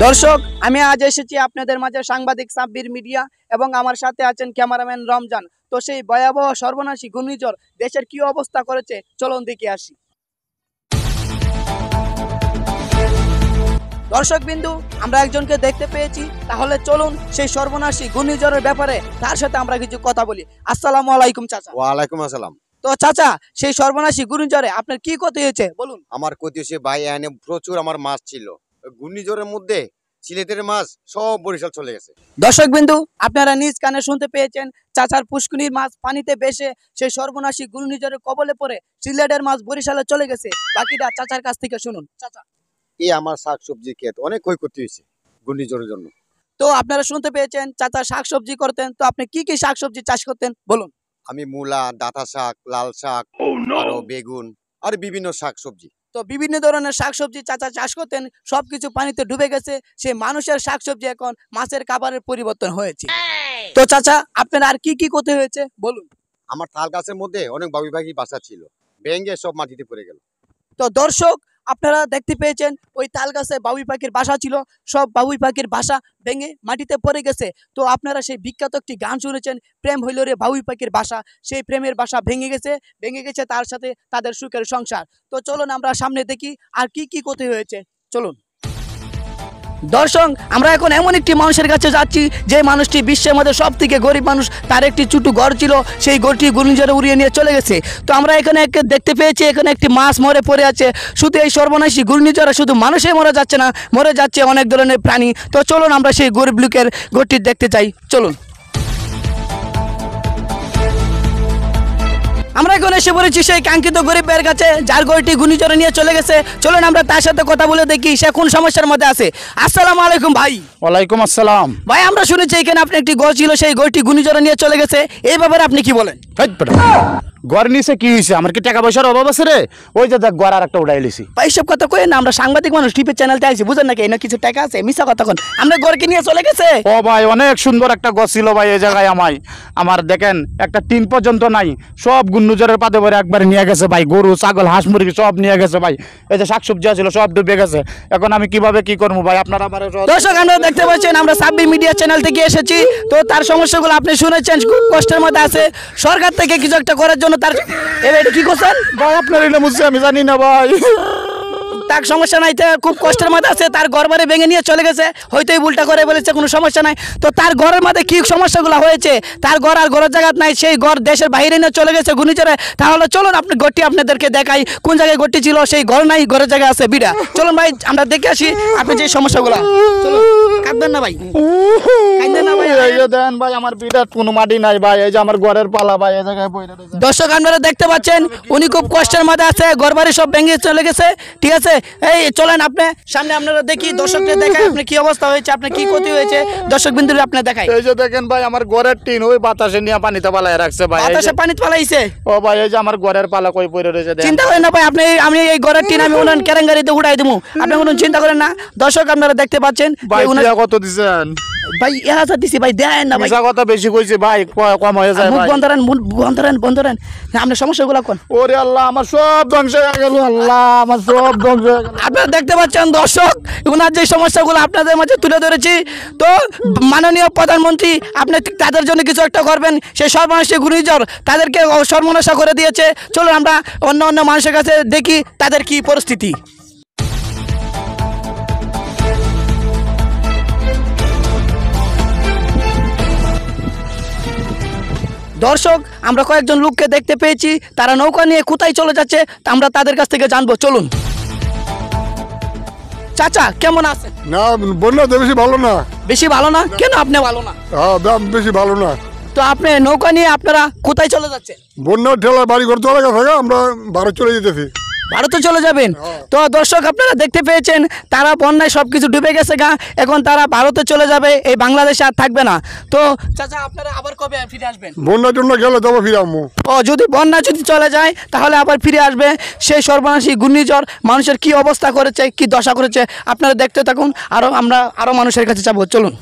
দর্শক, আমি আজ এসেছি আপনাদের মাঝে সাংবাদিক সাব্বির মিডিয়া এবং আমার সাথে আছেন ক্যামেরাম্যান রমজান। তো সেই ভয়াবহ সর্বনাশী ঘূর্ণিঝড় দেশের কি অবস্থা করেছে চলুন দেখে আসি। দর্শক বিন্দু, আমরা একজনকে দেখতে পেয়েছি, তাহলে চলুন সেই সর্বনাশী ঘূর্ণিঝড়ের ব্যাপারে তার সাথে আমরা কিছু কথা বলি। আসসালামু আলাইকুম চাচা। ওয়ালাইকুম আসসালাম। তো চাচা, সেই সর্বনাশী ঘূর্ণিঝড়ে আপনার কি ক্ষতি হয়েছে বলুন। আমার ক্ষতি হয়েছে ভাই, এখানে প্রচুর আমার মাছ ছিল। ঘূর্ণিঝড়ের মধ্যে সিলেটের মাছ সব বরিশাল চলে গেছে। দর্শক বিন্দু, আপনারা নিজ কানে শুনতে পেয়েছেন, চাচার পুষ্কুনির মাছ পানিতে ভেসে সেই সর্বনাশী ঘূর্ণিঝড়ের কবলে পড়ে সিলেটের মাছ বরিশালে চলে গেছে। বাকিটা চাচার কাছ থেকে শুনুন। চাচা, এই আমার শাকসবজি ক্ষেত অনেক ক্ষয়ক্ষতি হয়েছে ঘূর্ণিঝড়ের জন্য। তো আপনারা শুনতে পেয়েছেন চাচা শাকসবজি করতেন, তো আপনি কি কি শাকসবজি চাষ করতেন বলুন। আমি মূলা, ডাঁটা শাক, লাল শাক, আরো বেগুন আর বিভিন্ন শাকসবজি। তো বিভিন্ন ধরনের শাকসবজি চাচা চাষ করতেন, সবকিছু পানিতে ডুবে গেছে। সেই মানুষের শাকসবজি এখন মাছের খাবারের পরিবর্তন হয়েছে। তো চাচা, আপনার আর কি কি করতে হয়েছে বলুন। আমার তাল গাছের মধ্যে অনেক বাবুই পাখি বাসা ছিল, ভেঙে সব মাটিতে পড়ে গেল। তো দর্শক, আপনারা দেখতে পেয়েছেন ওই তাল গাছে বাবুই পাখির বাসা ছিল, সব বাবুই পাখির বাসা ভেঙে মাটিতে পড়ে গেছে। তো আপনারা সেই বিখ্যাত একটি গান শুনেছেন, প্রেম হইল রে বাবুই পাখির বাসা। সেই প্রেমের বাসা ভেঙে গেছে তার সাথে তাদের সুখের সংসার। তো চলুন আমরা সামনে দেখি আর কি কি ক্ষতি হয়েছে, চলুন। দর্শক, আমরা এখন এমন একটি মানুষের কাছে যাচ্ছি যে মানুষটি বিশ্বের মধ্যে সব থেকে গরিব মানুষ। তার একটি ছোট ঘর ছিল, সেই ঘরটি ঘূর্ণিঝড়ে উড়িয়ে নিয়ে চলে গেছে। তো আমরা এখানে দেখতে পেয়েছি এখানে একটি মাছ মরে পড়ে আছে। শুধু এই সর্বনাশী ঘূর্ণিঝড়ে শুধু মানুষই মরে যাচ্ছে না, মরে যাচ্ছে অনেক ধরনের প্রাণী। তো চলুন আমরা সেই গরিব লোকের ঘরটি দেখতে চাই, চলুন। আমরা এখন এসে পড়েছি সেই কাঙ্ক্ষিত গরিব ভাইয়ের কাছে, যার ঘরটি ঘূর্ণিঝড়ে নিয়ে চলে গেছে। চলুন আমরা তার সাথে কথা বলে দেখি সে কোন সমস্যার মধ্যে আছে। আসসালামু আলাইকুম ভাই। ওয়ালাইকুম আসসালাম। ভাই, আমরা শুনেছি এখানে আপনি একটি ঘর ছিল, সেই ঘরটি ঘূর্ণিঝড়ে নিয়ে চলে গেছে, এই ব্যাপারে আপনি কি বলেন? ঘর নিচে কি হয়েছে? আমার কি টাকা পয়সার অভাব আছে রে? ওই যে দেখ ঘর আর একটা উড়াই লিছি। ভাই সব কথা কই না, আমরা সাংবাদিক মানুষ, টিভির চ্যানেলতে আইছি, বুঝেন নাকি? এনে কিছু টাকা আছে, মিছা কথা কোন। আমরা ঘরকে নিয়ে চলে গেছে। ও ভাই, অনেক সুন্দর একটা ঘর ছিল ভাই এই জায়গায়। আমার দেখেন একটা টিন পর্যন্ত নাই, সব ঘূর্ণিঝড়ের পাতে পরে একবার নিয়ে গেছে ভাই। গরু, ছাগল, হাঁস, মুরগি সব নিয়ে গেছে ভাই। এই যে শাকসবজি ছিল সব ডুবে গেছে। এখন আমি কিভাবে কি করবো ভাই? আপনারা আমার দর্শক, আপনারা দেখতে পাচ্ছেন আমরা সাব্বির মিডিয়া চ্যানেল থেকে এসেছি। তো তার সমস্যাগুলো আপনি শুনেছেন, খুব কষ্টের মধ্যে আছে। সরকার থেকে কিছু একটা করার জন্য তার এটা কি করছেন ভাই? আপনার এটা বুঝছি, আমি জানি না ভাই। তার সমস্যা নাই, খুব কষ্টের মধ্যে আছে। তার ঘর বাড়ি ভেঙে নিয়ে চলে গেছে, হয়তো উল্টা করে বলেছে কোনো সমস্যা নাই। তো তার ঘরের মধ্যে কি সমস্যাগুলো হয়েছে? তার ঘর আর ঘরের জায়গা নাই, সেই ঘর দেশের বাইরে নিয়ে চলে গেছে ঘূর্ণিঝড়ে। তাহলে চলুন আপনি ঘরটি আপনাদেরকে দেখাই, কোন জায়গায় ঘরটি ছিল। সেই ঘর নাই, ঘরের জায়গা আছে বিড়া। চলুন ভাই আমরা দেখে আসি আপনি যে সমস্যাগুলো। চলুন, কাঁদবেন না ভাই, কাঁদবেন না ভাই। এই যে দেন ভাই, আমার বিরাট কোনো মাটি নাই ভাই। এই যে আমার ঘরের পালা ভাই, এই জায়গায় পড়ে রয়েছে। দর্শক, আপনারা দেখতে পাচ্ছেন উনি খুব কষ্টের মধ্যে আছে, ঘর বাড়ি সব ভেঙে চলে গেছে। ঠিক আছে, এই চলেন আপনি সামনে, আপনারা দেখি, দর্শকদের দেখায় আপনি কি অবস্থা হয়েছে, আপনার কি ক্ষতি হয়েছে দর্শক বিন্দুরে আপনি দেখাই। এই যে দেখেন ভাই, আমার ঘরের টিন ওই বাতাসে নিয়ে পানিতে পালায় রাখছে ভাই। বাতাসে পানিতে পালাইছে? ও ভাই, এই যে আমার ঘরের পালা কই পড়ে রয়েছে। চিন্তা করেন না ভাই, আমি এই ঘরের টিন আমি ওনার কেরেঙ্গারিতে উঠাই দেবো, আপনি কোনো চিন্তা করেন না। দর্শক, আপনারা দেখতে পাচ্ছেন ভাই কত দিছেন ভাই? 1000 দিছি ভাই, দেন না ভাই। কথা বেশি কইছে ভাই, কম হয়ে যায় ভাই। বন্ধরেন আপনার সমস্যাগুলো কোন? ওরে আল্লাহ, আমার সব ধ্বংস হয়ে গেল। আল্লাহ, আমার সব ধ্বংস হয়ে গেল। আপনারা দেখতে পাচ্ছেন দর্শক, ওনার যে সমস্যাগুলো আপনাদের মাঝে তুলে ধরেছি। তো মাননীয় প্রধানমন্ত্রী, আপনি তাদের জন্য কিছু একটা করবেন। সেই সর্বনাশী ঘূর্ণিঝড় তাদেরকে সর্বনাশা করে দিয়েছে। চলুন আমরা অন্য মানুষের কাছে দেখি তাদের কি পরিস্থিতি। দর্শক, আমরা কয়েকজন লোককে দেখতে পেয়েছি, তারা নৌকা নিয়ে কোথায় চলে যাচ্ছে, তা আমরা তাদের কাছ থেকে জানবো, চলুন। চাচা কেমন আছেন? না, বন্যা তো বেশি ভালো না। বেশি ভালো না কেন? আপনি ভালো না? বেশি ভালো না। তো আপনি নৌকা নিয়ে আপনারা কোথায় চলে যাচ্ছেন? বন্যার ঠেলা বাড়ি ঘর চলে গেছে, আমরা ভারত চলে যেতেছি। ভারতে চলে যাবেন? তো দর্শক, আপনারা দেখতে পেয়েছেন তারা বন্যায় সবকিছু ডুবে গেছে গা, এখন তারা ভারতে চলে যাবে, এই বাংলাদেশে আর থাকবে না। তো চাচা, আপনারা আবার কবে ফিরে আসবেন? বন্যার জন্য গেলে তবে ফিরে আমো। যদি বন্যা চলে যায় তাহলে আবার ফিরে আসবে। সেই সর্বনাশী ঘূর্ণিঝড় মানুষের কি অবস্থা করেছে, কি দশা করেছে, আপনারা দেখতে থাকুন। আমরা আরো মানুষের কাছে যাবো, চলুন।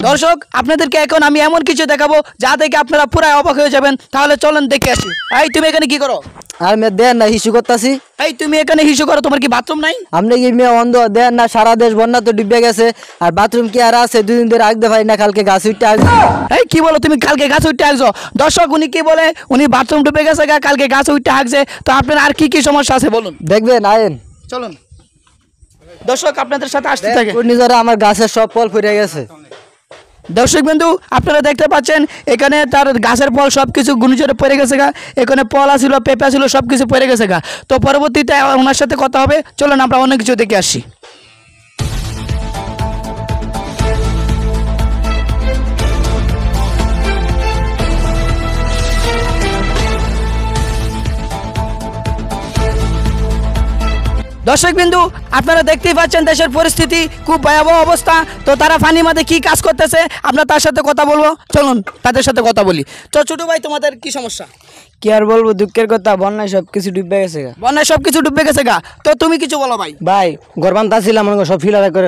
দর্শক, আপনাদেরকে এখন আমি এমন কিছু দেখাবো যা থেকে আপনারা পুরো অবাক হয়ে যাবেন। তাহলে চলেন দেখে আসি। এই তুমি এখানে কি করো? আর মেয়ে দেন না হিসু করতাছি। এই তুমি এখানে হিসু করো, তোমার কি বাথরুম নাই? আপনি কি মেয়ে অন্ধ দেন না? সারা দেশ বন্যা তো ডুবে গেছে, আর বাথরুম কি আর আছে? 2 দিন ধরে আগতে পারি না, কালকে গাছ উঠতে আসবে। এই কি বলো তুমি, কালকে গাছ উঠতে আসছো? দর্শক উনি কি বলে, উনি বাথরুম ডুবে গেছে গা, কালকে গাছ উঠতে আসছে। তো আপনার আর কি কি সমস্যা আছে বলুন, দেখবেন আয়েন। চলুন। দর্শক আপনাদের সাথে আসতে থাকে। ঘূর্ণিঝড়ে আমার গাছের সব ফল ফুরে গেছে। দর্শক বিন্দু আপনারা দেখতে পাচ্ছেন এখানে তার গাছের ফল সব কিছু ঘূর্ণিঝড়ে পড়ে গেছে গা। এখানে পলা ছিল, পেঁপা ছিল, সব কিছু পড়ে গেছে গা। তো পরবর্তীতে ওনার সাথে কথা হবে, চলুন আমরা অন্য কিছু দেখে আসি। দর্শক বিন্দু আপনারা দেখতেই পাচ্ছেন দেশের পরিস্থিতি খুব ভয়াবহ অবস্থা। তো তারা ফানির মধ্যে কি কাজ করতেছে আমরা তার সাথে কথা বলবো, চলুন তাদের সাথে কথা বলি। তো ছোট ভাই তোমাদের কি সমস্যা? কি আর বলবো, দুঃখের কথা, বন্যায় সব কিছু ডুবে গেছে। বন্যায় সব কিছু ডুবে গেছে গা। তো তুমি কিছু বলো ভাই। ভাই গরবান্তা ছিলাম, সব ফিলার করে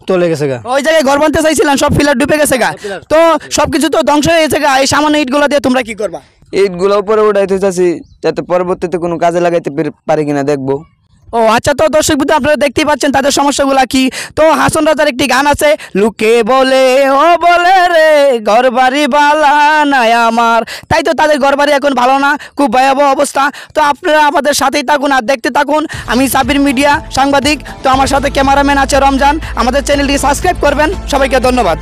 চলে গেছে গা। ওই জায়গায় ঘর বানতে চাইছিলাম, সব ফিলার ডুবে গেছে গা। তো সবকিছু তো ধ্বংস হয়ে গেছে গা। এই সামান্য ইটগুলো দিয়ে তোমরা কি করবা? ইটগুলো উপরে উঠাইতে চাচ্ছি যাতে পরবর্তীতে কোনো কাজে লাগাইতে পারি কিনা দেখবো। ও আচ্ছা, তো দর্শক বিন্দু আপনারা দেখতেই পাচ্ছেন তাদের সমস্যাগুলা কি। তো হাসন রাজার একটি গান আছে, লুকে বলে ও বলে রে ঘর বাড়ি বালা নাই আমার। তাই তো তাদের ঘর বাড়ি এখন ভালো না, খুব ভয়াবহ অবস্থা। তো আপনারা আমাদের সাথেই থাকুন আর দেখতে থাকুন। আমি সাবির মিডিয়া সাংবাদিক, তো আমার সাথে ক্যামেরাম্যান আছে রমজান। আমাদের চ্যানেলটি সাবস্ক্রাইব করবেন। সবাইকে ধন্যবাদ।